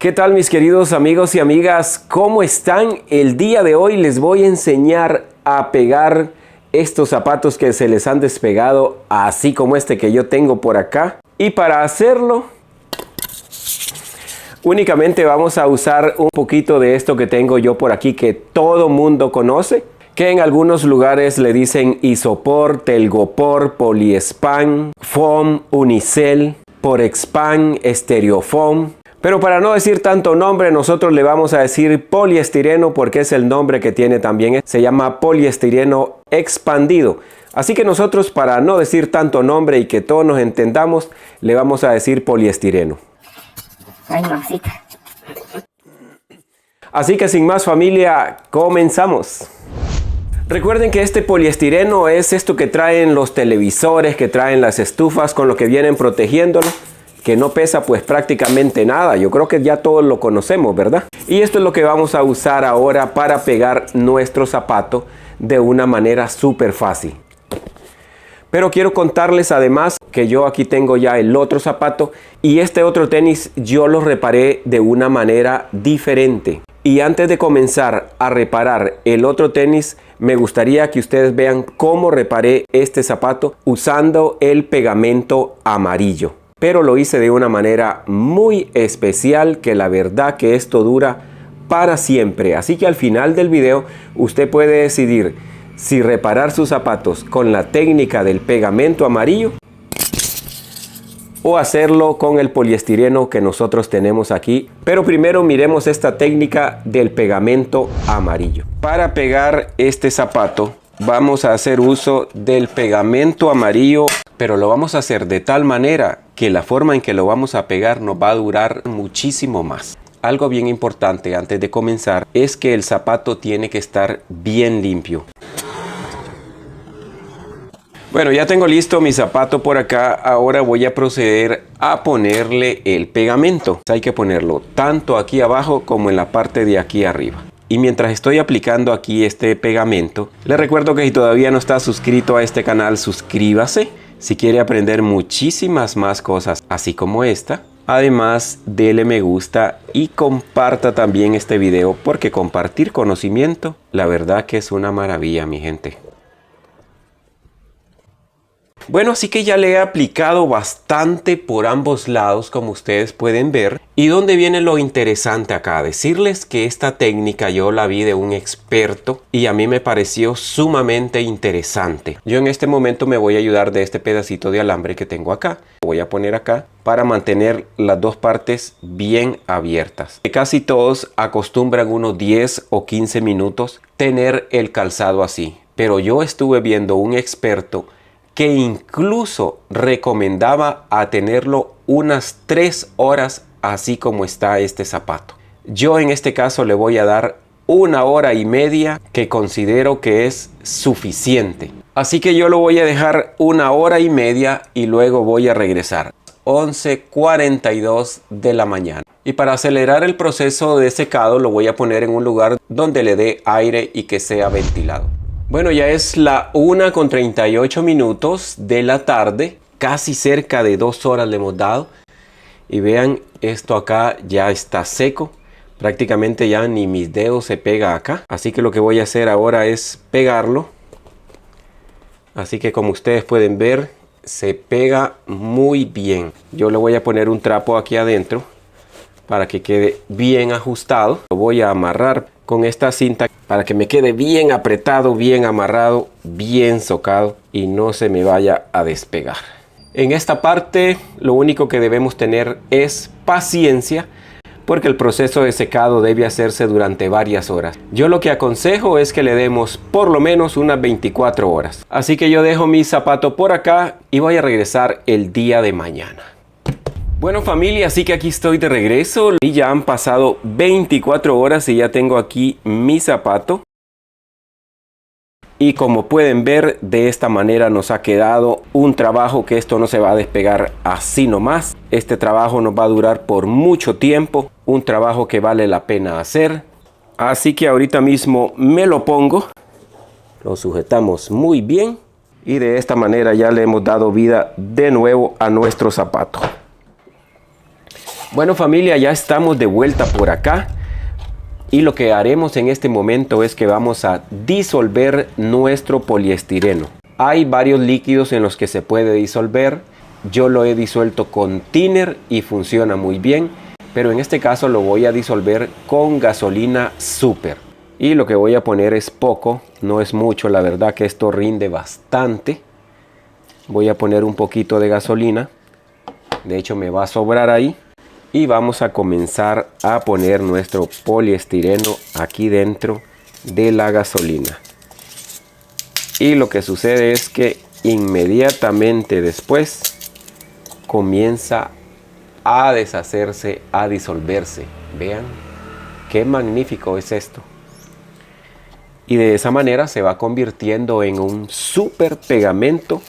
¿Qué tal mis queridos amigos y amigas? ¿Cómo están? El día de hoy les voy a enseñar a pegar estos zapatos que se les han despegado, así como este que yo tengo por acá. Y para hacerlo, únicamente vamos a usar un poquito de esto que tengo yo por aquí, que todo mundo conoce, que en algunos lugares le dicen isopor, telgopor, poliespan, foam, unicel, porexpan, estereofoam. Pero para no decir tanto nombre, nosotros le vamos a decir poliestireno porque es el nombre que tiene también. Se llama poliestireno expandido. Así que nosotros, para no decir tanto nombre y que todos nos entendamos, le vamos a decir poliestireno. Ay, mamacita. Así que sin más familia, comenzamos. Recuerden que este poliestireno es esto que traen los televisores, que traen las estufas, con lo que vienen protegiéndolo, que no pesa pues prácticamente nada. Yo creo que ya todos lo conocemos, ¿verdad? Y esto es lo que vamos a usar ahora para pegar nuestro zapato de una manera súper fácil. Pero quiero contarles además que yo aquí tengo ya el otro zapato y este otro tenis yo lo reparé de una manera diferente. Y antes de comenzar a reparar el otro tenis, me gustaría que ustedes vean cómo reparé este zapato usando el pegamento amarillo. Pero lo hice de una manera muy especial, que la verdad que esto dura para siempre. Así que al final del video usted puede decidir si reparar sus zapatos con la técnica del pegamento amarillo o hacerlo con el poliestireno que nosotros tenemos aquí. Pero primero miremos esta técnica del pegamento amarillo. Para pegar este zapato vamos a hacer uso del pegamento amarillo, pero lo vamos a hacer de tal manera que la forma en que lo vamos a pegar nos va a durar muchísimo más. Algo bien importante antes de comenzar es que el zapato tiene que estar bien limpio. Bueno, ya tengo listo mi zapato por acá. Ahora voy a proceder a ponerle el pegamento. Hay que ponerlo tanto aquí abajo como en la parte de aquí arriba. Y mientras estoy aplicando aquí este pegamento, les recuerdo que si todavía no está suscrito a este canal, suscríbase. Si quiere aprender muchísimas más cosas, así como esta. Además, dele me gusta y comparta también este video, porque compartir conocimiento, la verdad que es una maravilla, mi gente. Bueno, así que ya le he aplicado bastante por ambos lados, como ustedes pueden ver. ¿Y dónde viene lo interesante acá? Decirles que esta técnica yo la vi de un experto y a mí me pareció sumamente interesante. Yo en este momento me voy a ayudar de este pedacito de alambre que tengo acá. Lo voy a poner acá para mantener las dos partes bien abiertas. Casi todos acostumbran unos 10 o 15 minutos tener el calzado así. Pero yo estuve viendo un experto que incluso recomendaba a tenerlo unas 3 horas así como está este zapato. Yo en este caso le voy a dar 1 hora y media, que considero que es suficiente. Así que yo lo voy a dejar 1 hora y media y luego voy a regresar. 11:42 de la mañana. Y para acelerar el proceso de secado lo voy a poner en un lugar donde le dé aire y que sea ventilado. Bueno, ya es la 1:38 de la tarde, casi cerca de 2 horas le hemos dado. Y vean, esto acá ya está seco, prácticamente ya ni mis dedos se pega acá. Así que lo que voy a hacer ahora es pegarlo. Así que como ustedes pueden ver, se pega muy bien. Yo le voy a poner un trapo aquí adentro para que quede bien ajustado. Lo voy a amarrar con esta cinta para que me quede bien apretado, bien amarrado, bien socado y no se me vaya a despegar. En esta parte lo único que debemos tener es paciencia, porque el proceso de secado debe hacerse durante varias horas. Yo lo que aconsejo es que le demos por lo menos unas 24 horas. Así que yo dejo mi zapato por acá y voy a regresar el día de mañana. Bueno familia, así que aquí estoy de regreso y ya han pasado 24 horas y ya tengo aquí mi zapato. Y como pueden ver, de esta manera nos ha quedado un trabajo que esto no se va a despegar así nomás. Este trabajo nos va a durar por mucho tiempo, un trabajo que vale la pena hacer. Así que ahorita mismo me lo pongo, lo sujetamos muy bien y de esta manera ya le hemos dado vida de nuevo a nuestro zapato. Bueno familia, ya estamos de vuelta por acá. Y lo que haremos en este momento es que vamos a disolver nuestro poliestireno. Hay varios líquidos en los que se puede disolver. Yo lo he disuelto con thinner y funciona muy bien. Pero en este caso lo voy a disolver con gasolina super. Y lo que voy a poner es poco, no es mucho. La verdad que esto rinde bastante. Voy a poner un poquito de gasolina. De hecho me va a sobrar ahí. Y vamos a comenzar a poner nuestro poliestireno aquí dentro de la gasolina. Y lo que sucede es que inmediatamente después comienza a deshacerse, a disolverse. Vean qué magnífico es esto. Y de esa manera se va convirtiendo en un súper pegamento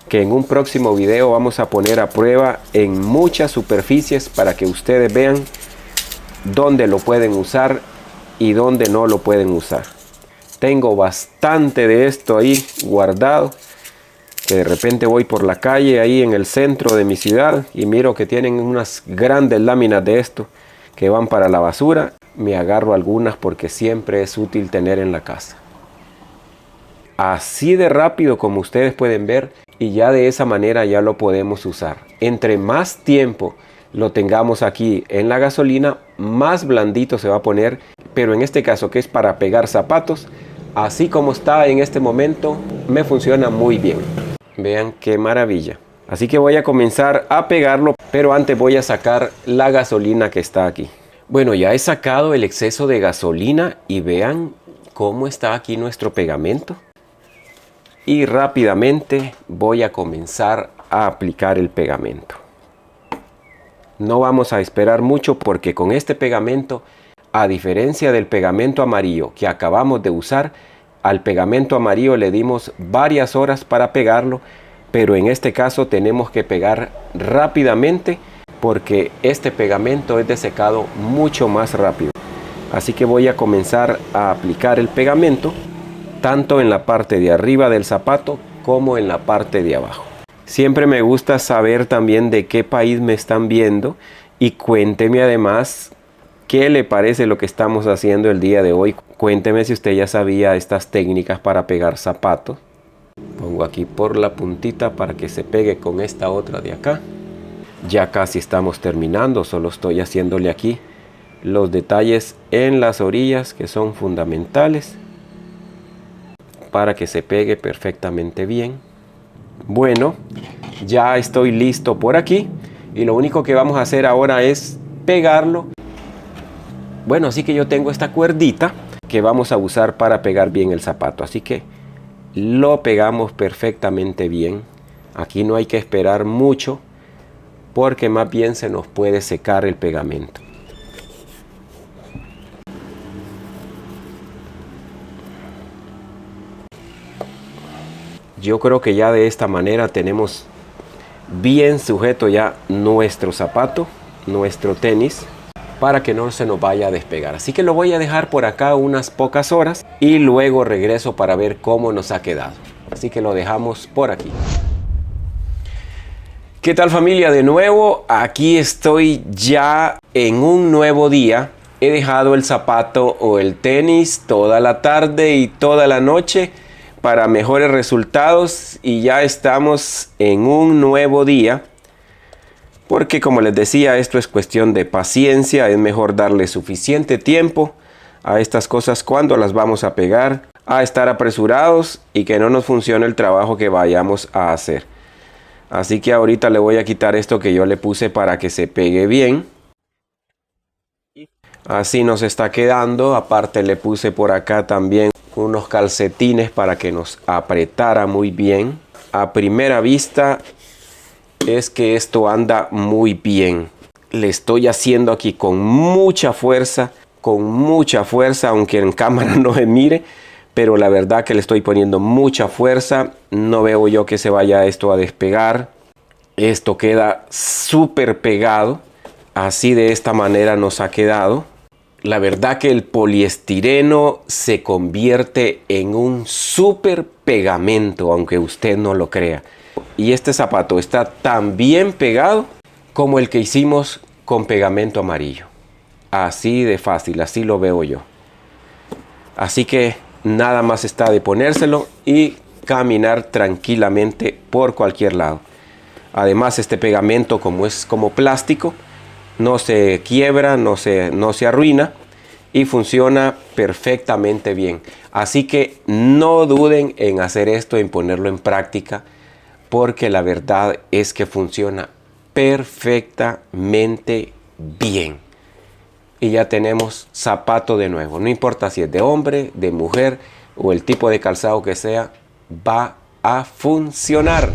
que en un próximo video vamos a poner a prueba en muchas superficies para que ustedes vean dónde lo pueden usar y dónde no lo pueden usar. Tengo bastante de esto ahí guardado, que de repente voy por la calle ahí en el centro de mi ciudad y miro que tienen unas grandes láminas de esto que van para la basura. Me agarro algunas porque siempre es útil tener en la casa. Así de rápido como ustedes pueden ver, y ya de esa manera ya lo podemos usar. Entre más tiempo lo tengamos aquí en la gasolina, más blandito se va a poner. Pero en este caso, que es para pegar zapatos, así como está en este momento, me funciona muy bien. Vean qué maravilla. Así que voy a comenzar a pegarlo, pero antes voy a sacar la gasolina que está aquí. Bueno, ya he sacado el exceso de gasolina y vean cómo está aquí nuestro pegamento. Y rápidamente voy a comenzar a aplicar el pegamento. No vamos a esperar mucho porque con este pegamento, a diferencia del pegamento amarillo que acabamos de usar, al pegamento amarillo le dimos varias horas para pegarlo, pero en este caso tenemos que pegar rápidamente porque este pegamento es de secado mucho más rápido. Así que voy a comenzar a aplicar el pegamento tanto en la parte de arriba del zapato como en la parte de abajo. Siempre me gusta saber también de qué país me están viendo y cuénteme además qué le parece lo que estamos haciendo el día de hoy. Cuénteme si usted ya sabía estas técnicas para pegar zapatos. Pongo aquí por la puntita para que se pegue con esta otra de acá. Ya casi estamos terminando, solo estoy haciéndole aquí los detalles en las orillas que son fundamentales para que se pegue perfectamente bien. Bueno, ya estoy listo por aquí y lo único que vamos a hacer ahora es pegarlo. Bueno, así que yo tengo esta cuerdita que vamos a usar para pegar bien el zapato, así que lo pegamos perfectamente bien. Aquí no hay que esperar mucho porque más bien se nos puede secar el pegamento. Yo creo que ya de esta manera tenemos bien sujeto ya nuestro zapato, nuestro tenis, para que no se nos vaya a despegar. Así que lo voy a dejar por acá unas pocas horas y luego regreso para ver cómo nos ha quedado. Así que lo dejamos por aquí. ¿Qué tal familia? De nuevo, aquí estoy ya en un nuevo día. He dejado el zapato o el tenis toda la tarde y toda la noche para mejores resultados y ya estamos en un nuevo día porque, como les decía, esto es cuestión de paciencia. Es mejor darle suficiente tiempo a estas cosas cuando las vamos a pegar, a estar apresurados y que no nos funcione el trabajo que vayamos a hacer. Así que ahorita le voy a quitar esto que yo le puse para que se pegue bien. Así nos está quedando. Aparte le puse por acá también unos calcetines para que nos apretara muy bien. A primera vista es que esto anda muy bien. Le estoy haciendo aquí con mucha fuerza, aunque en cámara no se mire, pero la verdad que le estoy poniendo mucha fuerza. No veo yo que se vaya esto a despegar. Esto queda súper pegado. Así de esta manera nos ha quedado. La verdad que el poliestireno se convierte en un súper pegamento, aunque usted no lo crea. Y este zapato está tan bien pegado como el que hicimos con pegamento amarillo. Así de fácil, así lo veo yo. Así que nada más está de ponérselo y caminar tranquilamente por cualquier lado. Además, este pegamento, como es como plástico, no se quiebra, no se arruina y funciona perfectamente bien. Así que no duden en hacer esto, en ponerlo en práctica, porque la verdad es que funciona perfectamente bien. Y ya tenemos zapato de nuevo. No importa si es de hombre, de mujer o el tipo de calzado que sea, va a funcionar.